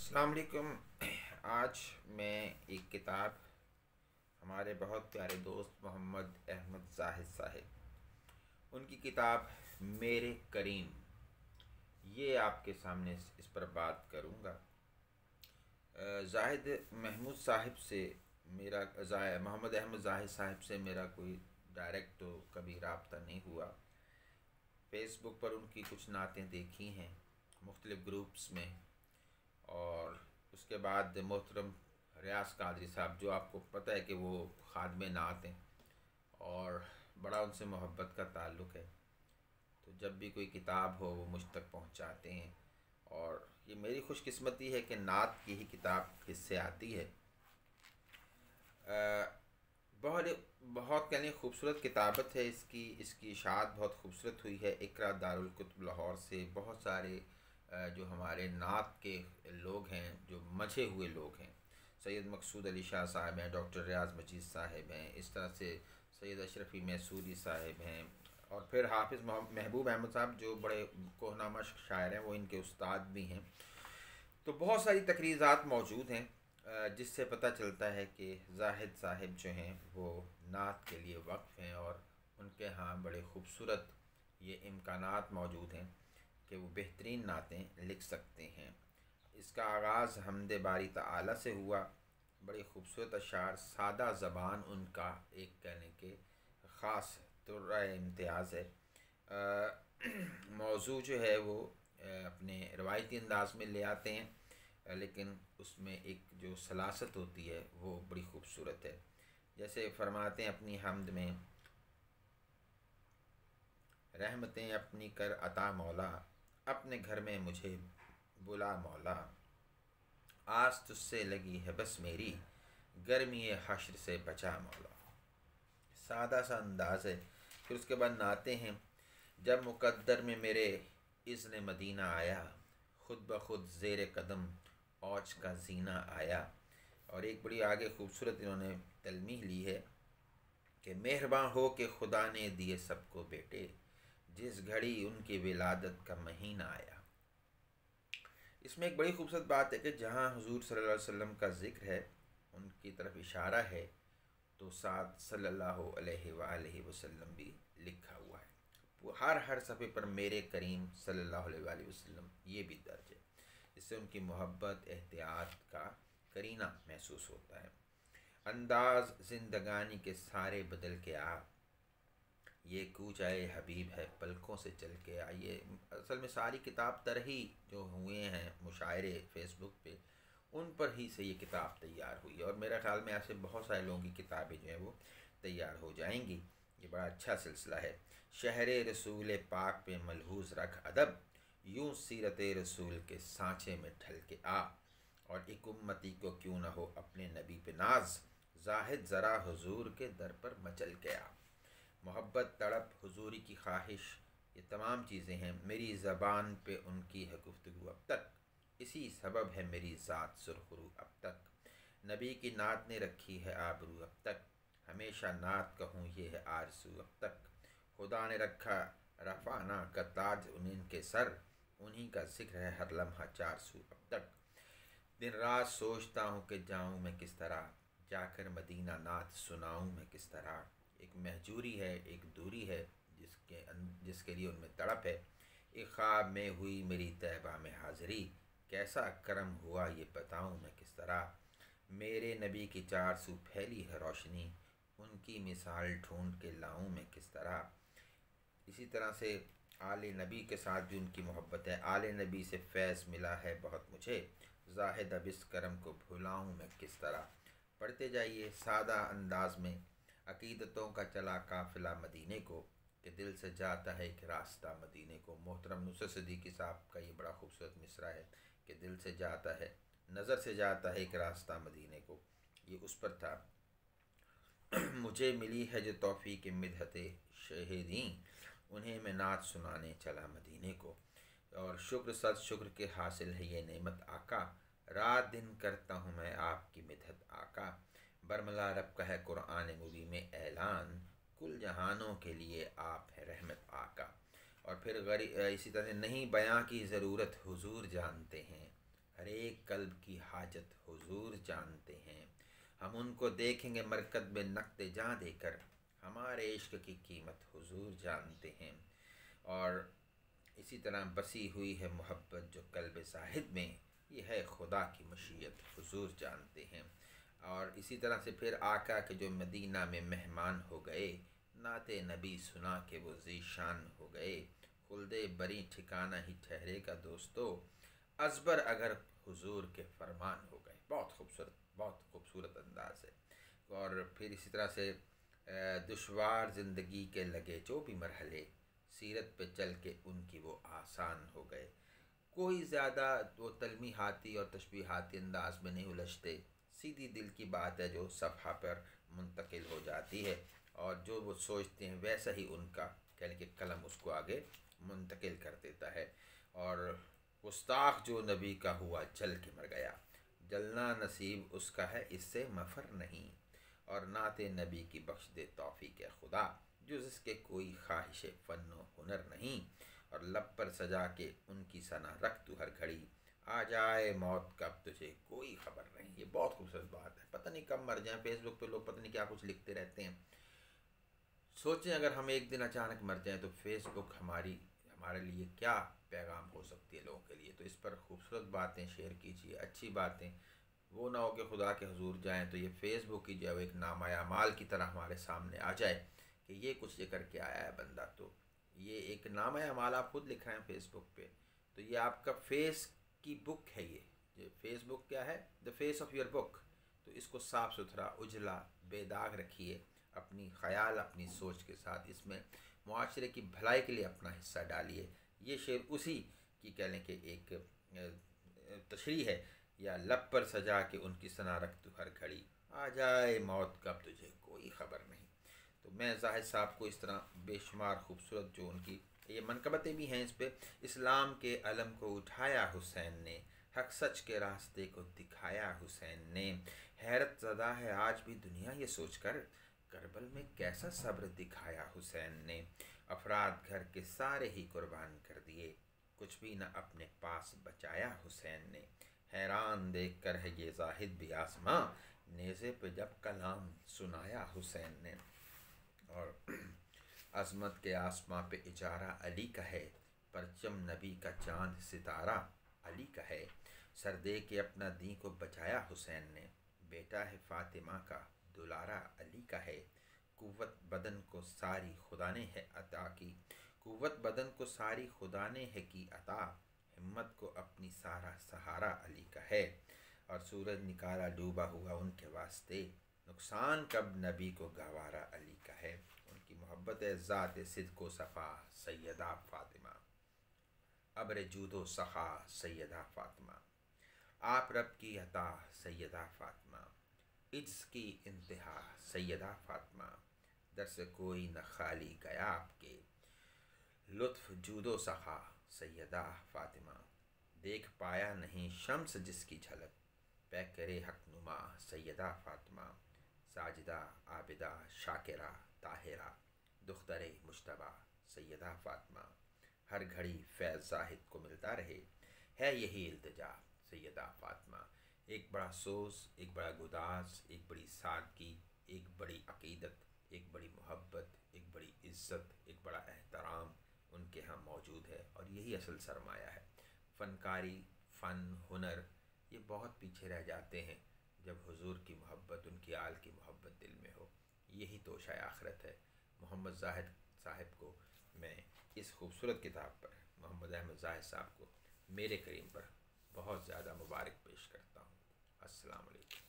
अस्सलाम वालेकुम। आज मैं एक किताब हमारे बहुत प्यारे दोस्त मोहम्मद अहमद जाहिद साहब उनकी किताब मेरे करीम, ये आपके सामने इस पर बात करूँगा। जाहिद महमूद साहब से मेरा मोहम्मद अहमद जाहिद साहब से मेरा कोई डायरेक्ट तो कभी रब्ता नहीं हुआ। फ़ेसबुक पर उनकी कुछ नातें देखी हैं मुख्तलिफ़ ग्रुप्स में, और उसके बाद मोहतरम रियाज कादरी साहब, जो आपको पता है कि वो खादमे नात हैं और बड़ा उनसे मोहब्बत का ताल्लुक़ है, तो जब भी कोई किताब हो वो मुझ तक पहुंचाते हैं। और ये मेरी खुशकिस्मती है कि नात की ही किताब किससे आती है। बहुत बहुत कहने खूबसूरत किताबत है इसकी। इसकी इशाअत बहुत खूबसूरत हुई है। इकरा दारुल कुतुब लाहौर से बहुत सारे जो हमारे नात के लोग हैं, जो मझे हुए लोग हैं, सैयद मकसूद अली शाह साहब हैं, डॉक्टर रियाज मजीद साहब हैं, इस तरह से सैयद अशरफी मैसूरी साहब हैं, और फिर हाफिज़ महबूब अहमद साहब जो बड़े कोहनामा शायर हैं, वो इनके उस्ताद भी हैं। तो बहुत सारी तकरीज़ात मौजूद हैं जिससे पता चलता है कि जाहिद साहब जो हैं वो नात के लिए वक्फ़ हैं, और उनके यहाँ बड़े ख़ूबसूरत ये इम्कानात मौजूद हैं कि वो बेहतरीन नातें लिख सकते हैं। इसका आगाज़ हमद बारी तआला से हुआ। बड़ी खूबसूरत अशार, सादा ज़बान उनका एक कहने के ख़ास तुर्रा इम्तियाज़ है। मौजू जो है वो अपने रवायती अंदाज में ले आते हैं, लेकिन उसमें एक जो सलासत होती है वो बड़ी खूबसूरत है। जैसे फरमाते हैं अपनी हमद में, रहमतें अपनी कर अता मौला, अपने घर में मुझे बुला मौला, आस तुझसे लगी है बस मेरी, गर्मी हश्र से बचा मौला। सादा सा अंदाज है। फिर उसके बाद नाते हैं, जब मुकद्दर में मेरे इज़्न मदीना आया, खुद ब खुद ज़ेर कदम औज का जीना आया। और एक बड़ी आगे खूबसूरत इन्होंने तलमीह ली है कि मेहरबान हो के खुदा ने दिए सबको बेटे, जिस घड़ी उनकी विलादत का महीना आया। इसमें एक बड़ी खूबसूरत बात है कि जहाँ हुजूर सल्लल्लाहु अलैहि वसल्लम का ज़िक्र है, उनकी तरफ इशारा है, तो साथ सल्लल्लाहु अलैहि वसल्लम भी लिखा हुआ है। वो हर सफ़े पर मेरे करीम सल्लल्लाहु अलैहि वसल्लम ये भी दर्ज है। इससे उनकी मोहब्बत एहतियात का करीना महसूस होता है। अंदाज ज़िंदगानी के सारे बदल के आ, ये कूच आए हबीब है पलकों से चल के आ। ये असल में सारी किताब तरही जो हुए हैं मुशायरे फ़ेसबुक पे, उन पर ही से ये किताब तैयार हुई है, और मेरा ख़्याल में ऐसे बहुत सारे लोगों की किताबें जो हैं वो तैयार हो जाएंगी। ये बड़ा अच्छा सिलसिला है। शहर रसूल पाक पे मलहूज़ रख अदब, यूँ सीरत रसूल के सांचे में ढल के आ, और एक उम्मती को क्यों न हो अपने नबी पे नाज, जाहिद ज़रा हुजूर के दर पर मचल के आ। मोहब्बत, तड़प, हुजूरी की ख्वाहिश, ये तमाम चीज़ें हैं। मेरी ज़बान पे उनकी है गुफ्तगू अब तक, इसी सबब है मेरी ज़ात सुरखरू अब तक। नबी की नात ने रखी है आबरू अब तक, हमेशा नात कहूँ ये है आरज़ू अब तक। खुदा ने रखा रफ़ाना का ताज उनके सर, उन्हीं का ज़िक्र है हर लम्हा 400 अब तक। दिन रात सोचता हूँ कि जाऊँ मैं किस तरह, जाकर मदीना नात सुनाऊँ मैं किस तरह। एक महजूरी है, एक दूरी है जिसके लिए उनमें तड़प है। एक ख्वाब में हुई मेरी तैबा में हाज़िरी, कैसा करम हुआ ये बताऊँ मैं किस तरह। मेरे नबी की 400 फैली है रोशनी, उनकी मिसाल ढूंढ के लाऊँ मैं किस तरह। इसी तरह से आले नबी के साथ भी उनकी मोहब्बत है। आले नबी से फैज़ मिला है बहुत मुझे, ज़ाहिद अब इस करम को भुलाऊँ मैं किस तरह। पढ़ते जाइए सादा अंदाज में। अकीदतों का चला काफ़िला मदीने को, कि दिल से जाता है एक रास्ता मदीने को। मोहतरम नुसरत सिद्दीकी साहब का ये बड़ा खूबसूरत मिसरा है कि दिल से जाता है, नज़र से जाता है एक रास्ता मदीने को। ये उस पर था। मुझे मिली है जो तौफ़ीक़ मिदहत शहीदी, उन्हें मैं नात सुनाने चला मदीने को। और शुक्र सद शुक्र के हासिल है ये नेमत आका, रात दिन करता हूँ मैं आपकी मिदहत आका। बरमला रब का है कुरान मुबी में ऐलान, कुल जहानों के लिए आप है रहमत आका। और फिर इसी तरह नहीं बयां की ज़रूरत हुजूर जानते हैं, हर एक कल्ब की हाजत हुजूर जानते हैं। हम उनको देखेंगे मरकत में नक्ते जां देकर, हमारे इश्क की कीमत हुजूर जानते हैं। और इसी तरह बसी हुई है मोहब्बत जो कल्ब ज़ाहिद में, ये है खुदा की मशीयत हुजूर जानते हैं। और इसी तरह से फिर आका के जो मदीना में मेहमान हो गए, नाते नबी सुना के वो ज़ीशान हो गए। खुल्दे बरी ठिकाना ही ठहरेगा दोस्तों, अजबर अगर हुजूर के फरमान हो गए। बहुत खूबसूरत अंदाज है। और फिर इसी तरह से दुश्वार ज़िंदगी के लगे जो भी मरहले, सीरत पे चल के उनकी वो आसान हो गए। कोई ज़्यादा वो तलमीहाती और तशबीहाती अंदाज में नहीं उलझते, सीधी दिल की बात है जो सफ़हा पर मुंतकिल हो जाती है, और जो वो सोचते हैं वैसा ही उनका कह के कलम उसको आगे मुंतकिल कर देता है। और गुस्ताख जो नबी का हुआ जल के मर गया, जलना नसीब उसका है इससे मफ़र नहीं। और नाते नबी की बख्श दे तौफीक खुदा, जो जिसके कोई ख्वाहिश फ़न व हुनर नहीं। और लब पर सजा के उनकी सना रख तू हर घड़ी, आ जाए मौत कब तुझे कोई ख़बर नहीं। ये बहुत खूबसूरत बात है। पता नहीं कब मर जाएं। फेसबुक पे लोग पता नहीं क्या कुछ लिखते रहते हैं। सोचें अगर हम एक दिन अचानक मर जाएं तो फेसबुक हमारे लिए क्या पैगाम हो सकती है लोगों के लिए। तो इस पर खूबसूरत बातें शेयर कीजिए, अच्छी बातें। वो ना हो कि खुदा के हुजूर जाएं तो ये फेसबुक की जो एक नामाया माल की तरह हमारे सामने आ जाए कि ये कुछ ये करके आया है बंदा। तो ये एक नामाया माल आप खुद लिख रहे हैं फेसबुक पे, तो ये आपका फेस की बुक है। ये फेसबुक क्या है? The face of your book. तो इसको साफ़ सुथरा, उजला, बेदाग रखिए अपनी ख्याल, अपनी सोच के साथ। इसमें मुआशरे की भलाई के लिए अपना हिस्सा डालिए। ये शेर उसी की कह लें कि एक तशरीह है, या लब पर सजा के उनकी सना रख तू हर घड़ी, आ जाए मौत कब तुझे कोई ख़बर नहीं। तो मैं जाहिद साहब को इस तरह बेशुमार खूबसूरत जो उनकी ये मनकबतें भी हैं, इस पर इस्लाम के अलम को उठाया हुसैन ने, हक सच के रास्ते को दिखाया हुसैन ने। हैरत ज़दा है आज भी दुनिया ये सोचकर, करबल में कैसा सब्र दिखाया हुसैन ने। अफराद घर के सारे ही कुर्बान कर दिए, कुछ भी न अपने पास बचाया हुसैन ने। हैरान देख कर है ये जाहिद भी आसमां, नेज़े पे जब कलाम सुनाया हुसैन ने। और अज़मत के आसमां पे इजारा अली का है, परचम नबी का चांद सितारा अली का है। सर दे के अपना दी को बचाया हुसैन ने, बेटा है फ़ातिमा का दुलारा अली का है। कुव्वत बदन को सारी खुदा ने है अता की, कुव्वत बदन को सारी खुदा ने है की अता। हिम्मत को अपनी सारा सहारा अली का है, और सूरज निकाला डूबा हुआ उनके वास्ते, नुकसान कब नबी को गवारा अली का है। उनकी मोहब्बत ज़ात सिद्क़ो सफ़ा सैयदा फ़ातिमा, अब्र जूदो सखा सैयदा फ़ातिमा, आप रब की अता सैयदा फ़ातिमा, इज्ज़ की इंतहा सैयदा फ़ातिमा, दर से कोई न खाली गया आपके, लुत्फ़ जूदो सखा सैयदा फ़ातिमा। देख पाया नहीं शम्स जिसकी झलक, पैकरे हक नुमा सैयदा फ़ातिमा। साजिदा आबिदा शाकिरा ताहिरा, दुख्तरे मुश्तबा सैयदा फ़ातिमा। हर घड़ी फैज़ ज़ाहिद को मिलता रहे, है यही इल्तिजा सैयदा फ़ातिमा। एक बड़ा सोज़, एक बड़ा गुदास, एक बड़ी सादगी, एक बड़ी अक़ीदत, एक बड़ी मोहब्बत, एक बड़ी इज़्ज़त, एक बड़ा एहतराम उनके यहाँ मौजूद है। और यही असल सरमाया है। फ़नकारी, फ़न, हुनर ये बहुत पीछे रह जाते हैं जब हुजूर की मोहब्बत, उनकी आल की मोहब्बत दिल में हो। यही तोशा आखिरत है। मोहम्मद ज़ाहिद साहब को मैं इस खूबसूरत किताब पर, मोहम्मद अहमद ज़ाहिद साहब को मेरे करीम पर बहुत ज़्यादा मुबारक पेश करता हूँ। अस्सलाम वालेकुम।